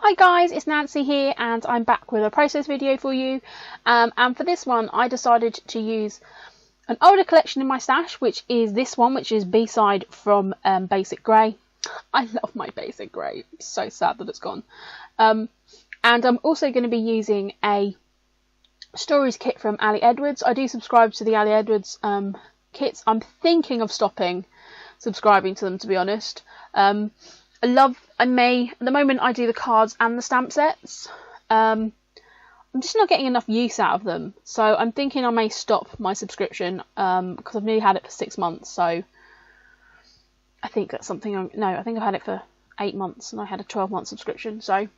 Hi guys, it's Nancy here and I'm back with a process video for you, and for this one I decided to use an older collection in my stash, which is this one, which is B-side from Basic Grey. I love my Basic Grey, it's so sad that it's gone. And I'm also going to be using a stories kit from Ali Edwards. I do subscribe to the Ali Edwards kits. I'm thinking of stopping subscribing to them, to be honest. At the moment I do the cards and the stamp sets. I'm just not getting enough use out of them, so I'm thinking I may stop my subscription, because I've nearly had it for 6 months, so I think that's something I think I've had it for 8 months and I had a 12-month subscription, so I'm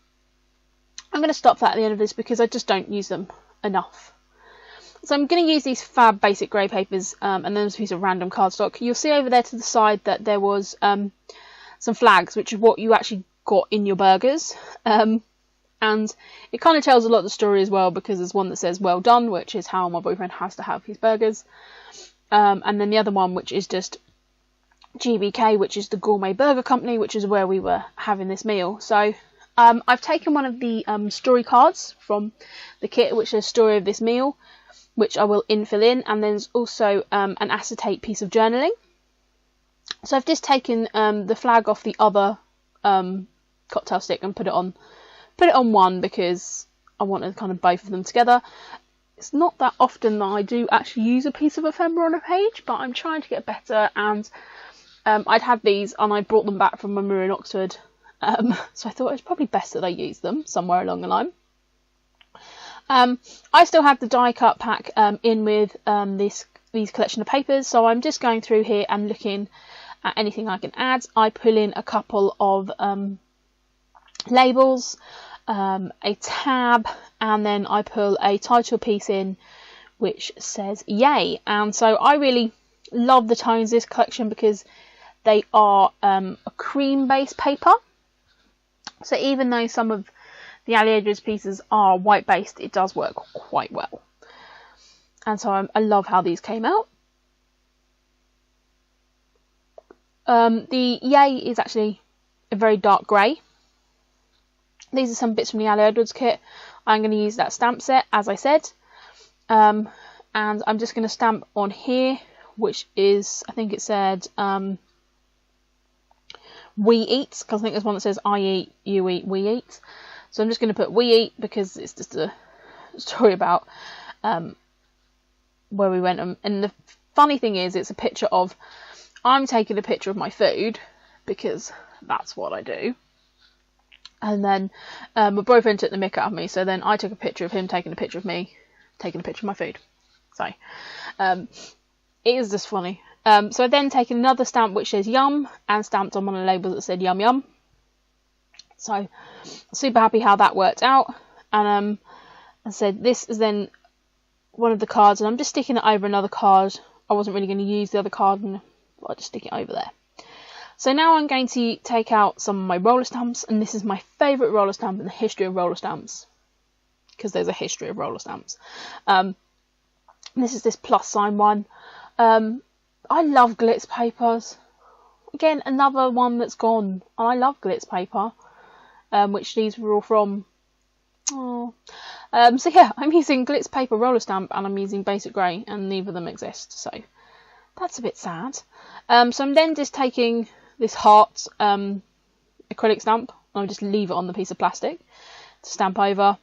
going to stop that at the end of this because I just don't use them enough. So I'm going to use these fab Basic Grey papers, and then there's a piece of random cardstock. You'll see over there to the side that there was some flags, which is what you actually got in your burgers, and it kind of tells a lot of the story as well, because there's one that says well done, which is how my boyfriend has to have his burgers, and then the other one which is just GBK, which is the Gourmet Burger Company, which is where we were having this meal. So I've taken one of the story cards from the kit, which is story of this meal, which I will infill in, and there's also an acetate piece of journaling. So I've just taken the flag off the other cocktail stick and put it on one, because I wanted kind of both of them together. It's not that often that I do actually use a piece of ephemera on a page, but I'm trying to get better, and I'd had these and I brought them back from when we were in Oxford, so I thought it was probably best that I use them somewhere along the line. I still have the die cut pack in with these collection of papers, so I'm just going through here and looking at anything I can add. I pull in a couple of labels, a tab, and then I pull a title piece in which says yay. And so I really love the tones of this collection because they are a cream based paper, so even though some of the Ali Edwards pieces are white based, it does work quite well, and so I love how these came out. The yay is actually a very dark grey. These are some bits from the Ali Edwards kit. I'm going to use that stamp set, as I said, and I'm just going to stamp on here, which is, I think it said we eat, because I think there's one that says I eat, you eat, we eat. So I'm just going to put we eat because it's just a story about where we went. And the funny thing is, it's a picture of, I'm taking a picture of my food because that's what I do. And then my boyfriend took the mick out of me, so then I took a picture of him taking a picture of me taking a picture of my food. So it is just funny. So I've then taken another stamp which says yum and stamped on one of the labels that said yum yum. So super happy how that worked out. And I said this is then one of the cards, and I'm just sticking it over another card. I wasn't really going to use the other card, and I'll just stick it over there. So now I'm going to take out some of my roller stamps, and this is my favourite roller stamp in the history of roller stamps, because there's a history of roller stamps. This is this plus sign one. I love glitz papers. Again, another one that's gone. I love glitz paper, which these were all from. So yeah, I'm using glitz paper roller stamp, and I'm using Basic Grey, and neither of them exist, so that's a bit sad. So I'm then just taking this heart acrylic stamp, and I'll just leave it on the piece of plastic to stamp over,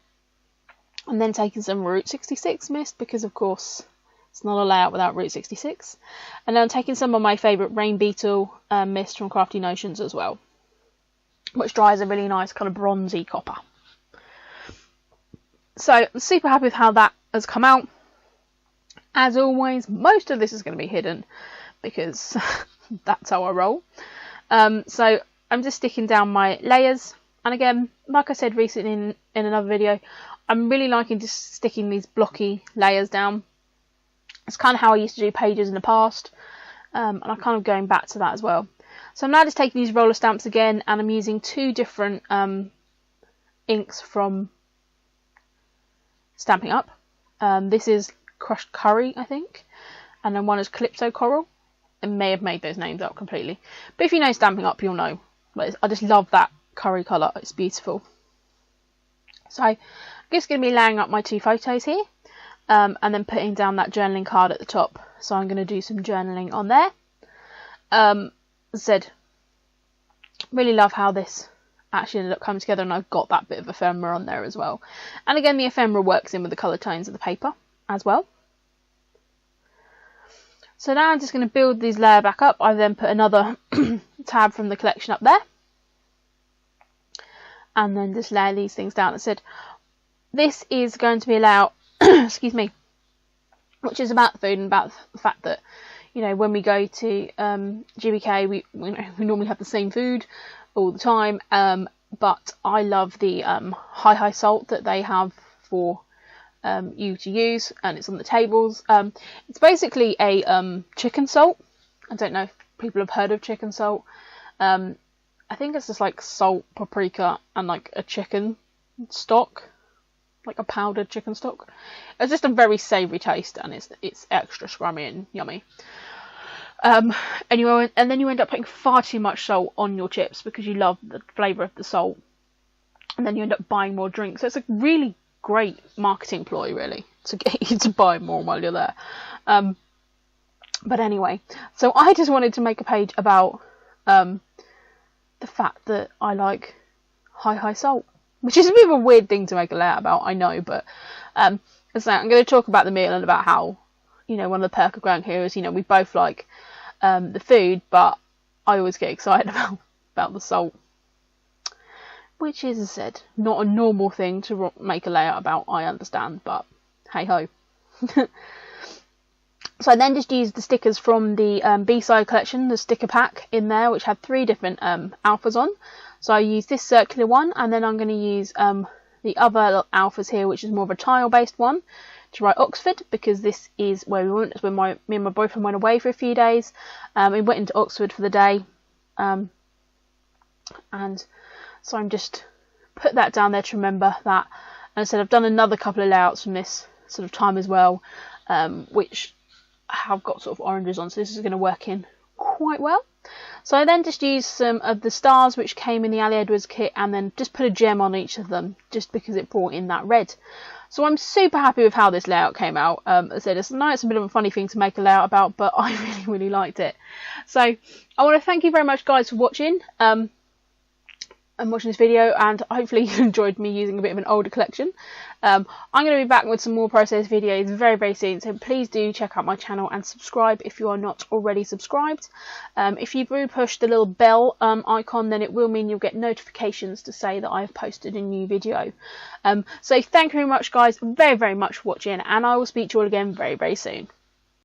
and then taking some Route 66 mist, because of course it's not a layout without Route 66, and then I'm taking some of my favourite Rain Beetle mist from Crafty Notions as well, which dries a really nice kind of bronzy copper. So I'm super happy with how that has come out. As always, most of this is going to be hidden because that's how I roll. So I'm just sticking down my layers, and again, like I said recently in another video, I'm really liking just sticking these blocky layers down. It's kind of how I used to do pages in the past, and I'm kind of going back to that as well. So I'm now just taking these roller stamps again, and I'm using two different inks from Stampin' Up. This is Crushed Curry, I think, and then one is Calypso Coral. I may have made those names up completely, but if you know Stampin' Up, you'll know. But I just love that curry colour, it's beautiful. So I'm just going to be laying up my 2 photos here, and then putting down that journaling card at the top. So I'm going to do some journaling on there. As I said, really love how this actually ended up coming together, and I've got that bit of ephemera on there as well. And again, the ephemera works in with the colour tones of the paper as well. So now I'm just going to build these layer back up. I then put another tab from the collection up there, and then just layer these things down. I said this is going to be a layout excuse me, which is about the food and about the fact that, you know, when we go to GBK, we normally have the same food all the time, but I love the high salt that they have for you to use, and it's on the tables. It's basically a chicken salt. I don't know if people have heard of chicken salt. I think it's just like salt, paprika, and like a chicken stock, like a powdered chicken stock. It's just a very savoury taste, and it's extra scrummy and yummy. And then you end up putting far too much salt on your chips because you love the flavour of the salt, and then you end up buying more drinks. So it's a really great marketing ploy, really, to get you to buy more while you're there. But anyway, so I just wanted to make a page about the fact that I like high salt, which is a bit of a weird thing to make a layout about, I know, but so I'm going to talk about the meal and about how, you know, one of the perks of growing here is, you know, we both like the food, but I always get excited about the salt, which is, as I said, not a normal thing to make a layout about, I understand, but hey ho. So I then just used the stickers from the B-side collection, the sticker pack in there, which had 3 different alphas on. So I used this circular one, and then I'm going to use the other alphas here, which is more of a tile-based one, to write Oxford, because this is where we went. It's when me and my boyfriend went away for a few days. We went into Oxford for the day, and so I'm just put that down there to remember that. And I said I've done another couple of layouts from this sort of time as well, which have got sort of oranges on, so this is going to work in quite well. So I then just used some of the stars which came in the Ali Edwards kit, and then just put a gem on each of them, just because it brought in that red. So I'm super happy with how this layout came out. As I said, it's a bit of a funny thing to make a layout about, but I really liked it. So I want to thank you very much, guys, for watching. And watching this video, and hopefully you enjoyed me using a bit of an older collection. I'm going to be back with some more process videos very soon, so please do check out my channel and subscribe if you are not already subscribed. If you do push the little bell icon, then it will mean you'll get notifications to say that I've posted a new video. So thank you very much, guys, very much for watching, and I will speak to you all again very soon.